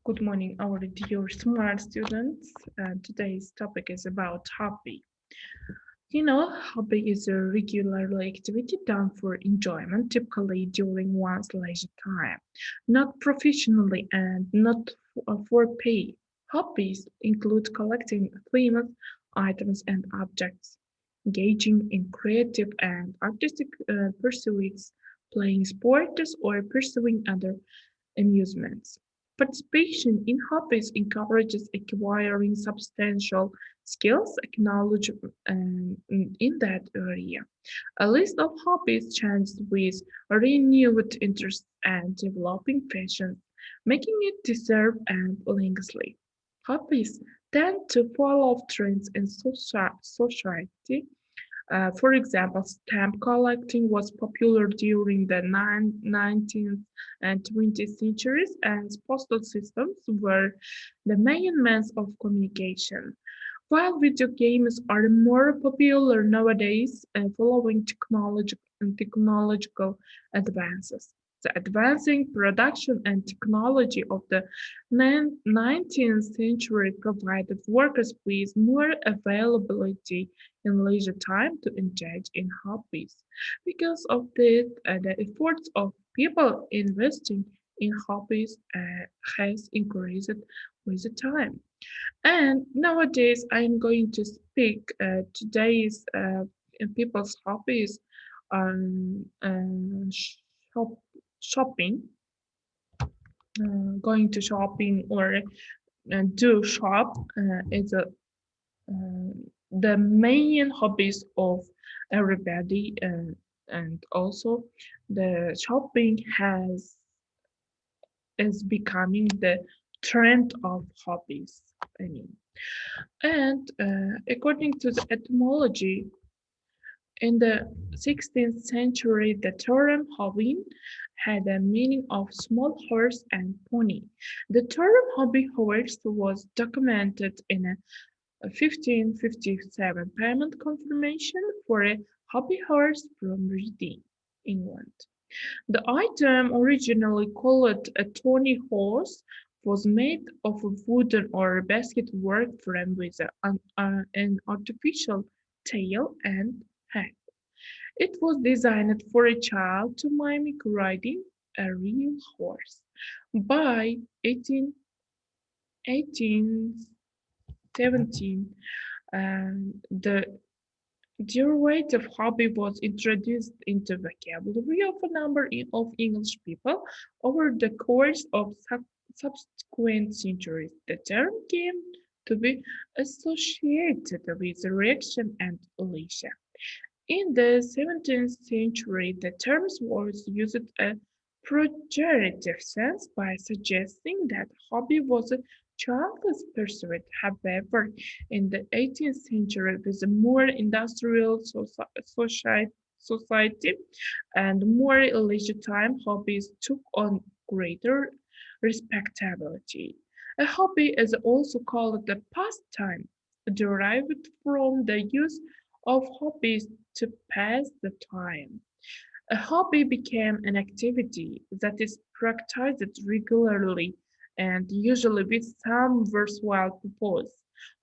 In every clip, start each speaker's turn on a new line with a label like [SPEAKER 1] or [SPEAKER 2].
[SPEAKER 1] Good morning, our dear smart students. Today's topic is about hobby. Hobby is a regular activity done for enjoyment, typically during one's leisure time, not professionally and not for pay. Hobbies include collecting famous items and objects, engaging in creative and artistic pursuits, playing sports, or pursuing other amusements. Participation in hobbies encourages acquiring substantial skills, knowledge in that area. A list of hobbies changes with renewed interest and developing passions, making it deserve and lengthy. Hobbies tend to follow trends in society. For example, stamp collecting was popular during the 19th and 20th centuries, and postal systems were the main means of communication. While video games are more popular nowadays, following technological advances. The advancing production and technology of the 19th century provided workers with more availability and leisure time to engage in hobbies. Because of this, the efforts of people investing in hobbies has increased with the time. And nowadays, I'm going to speak today's people's hobbies on shop, shopping, going to shopping or do shop is uh, the main hobbies of everybody, and also the shopping has is becoming the trend of hobbies. I mean. And according to the etymology, in the 16th century, the term "hobbin" had a meaning of small horse and pony. The term hobby horse was documented in a 1557 payment confirmation for a hobby horse from Reading, England. The item, originally called a tawny horse, was made of a wooden or basket-work frame with an artificial tail and head. It was designed for a child to mimic riding a real horse. By 1817, the derivative hobby was introduced into vocabulary of a number of English people over the course of subsequent centuries. The term came to be associated with erection and leisure. In the 17th century, the term was used in a pejorative sense by suggesting that hobby was a childless pursuit. However, in the 18th century, with a more industrial society and more leisure time, hobbies took on greater respectability. A hobby is also called a pastime, derived from the use of hobbies to pass the time. A hobby became an activity that is practiced regularly and usually with some worthwhile purpose.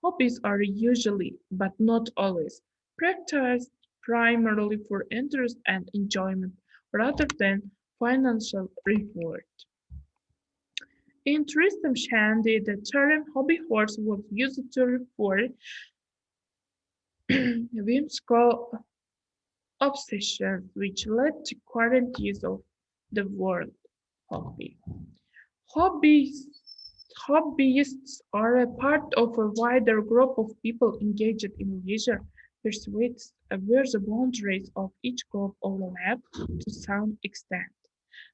[SPEAKER 1] Hobbies are usually, but not always, practiced primarily for interest and enjoyment rather than financial reward. In Tristram Shandy, the term hobby horse was used to refer whimsical obsessions which led to current use of the word hobby. Hobbies, hobbyists are a part of a wider group of people engaged in leisure pursuits where the boundaries of each group overlap to some extent.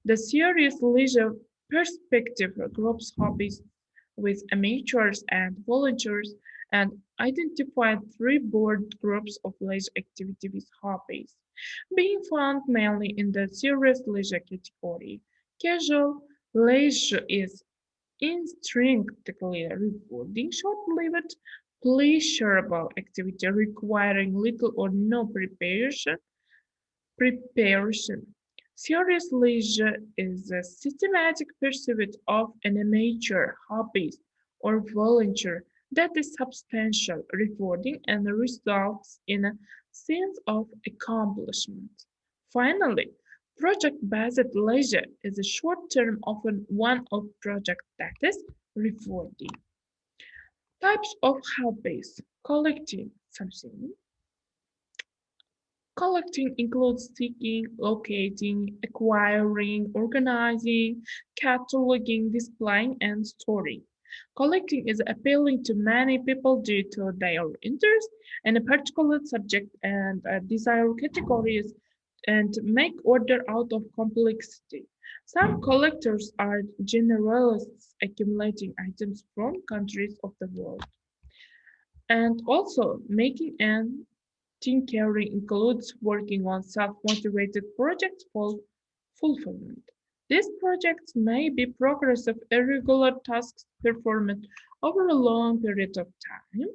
[SPEAKER 1] The serious leisure perspective groups hobbies with amateurs and volunteers and identified three broad groups of leisure activity with hobbies, being found mainly in the serious leisure category. Casual leisure is intrinsically rewarding, short-lived, pleasurable activity requiring little or no preparation. Serious leisure is a systematic pursuit of an amateur hobby or volunteer that is substantial, rewarding, and results in a sense of accomplishment. Finally, project-based leisure is a short-term, often one-off project that is rewarding. Types of hobbies. Collecting something. Collecting includes seeking, locating, acquiring, organizing, cataloging, displaying, and storing. Collecting is appealing to many people due to their interest in a particular subject and desire categories and make order out of complexity. Some collectors are generalists accumulating items from countries of the world. And also, making and tinkering includes working on self-motivated projects for fulfillment. These projects may be progressive, irregular tasks performed over a long period of time.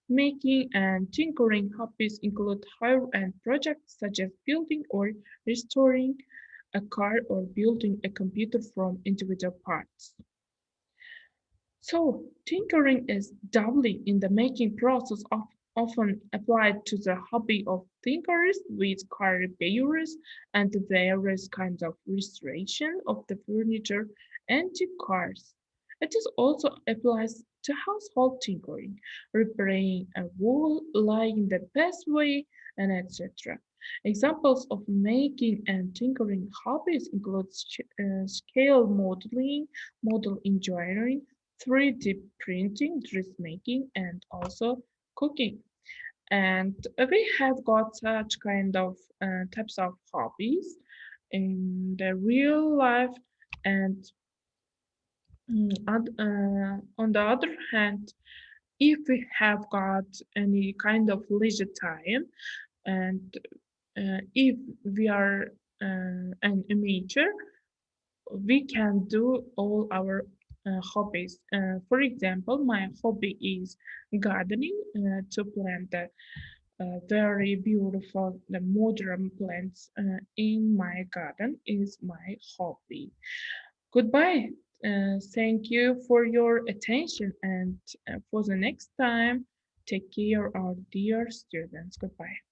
[SPEAKER 1] Making and tinkering hobbies include higher-end projects such as building or restoring a car or building a computer from individual parts. So, tinkering is dabbling in the making process often applied to the hobby of thinkers with car repairs and various kinds of restoration of the furniture and to cars. It is also applies to household tinkering, repairing a wall, lying the best way, and etc. Examples of making and tinkering hobbies include scale modeling, model engineering, 3D printing, dressmaking, and also cooking. And we have got such kind of types of hobbies in the real life. And on the other hand, if we have got any kind of leisure time, and if we are an amateur, we can do all our hobbies. For example, my hobby is gardening, to plant the very beautiful the modern plants in my garden is my hobby. Goodbye. Thank you for your attention and for the next time, take care, our dear students. Goodbye.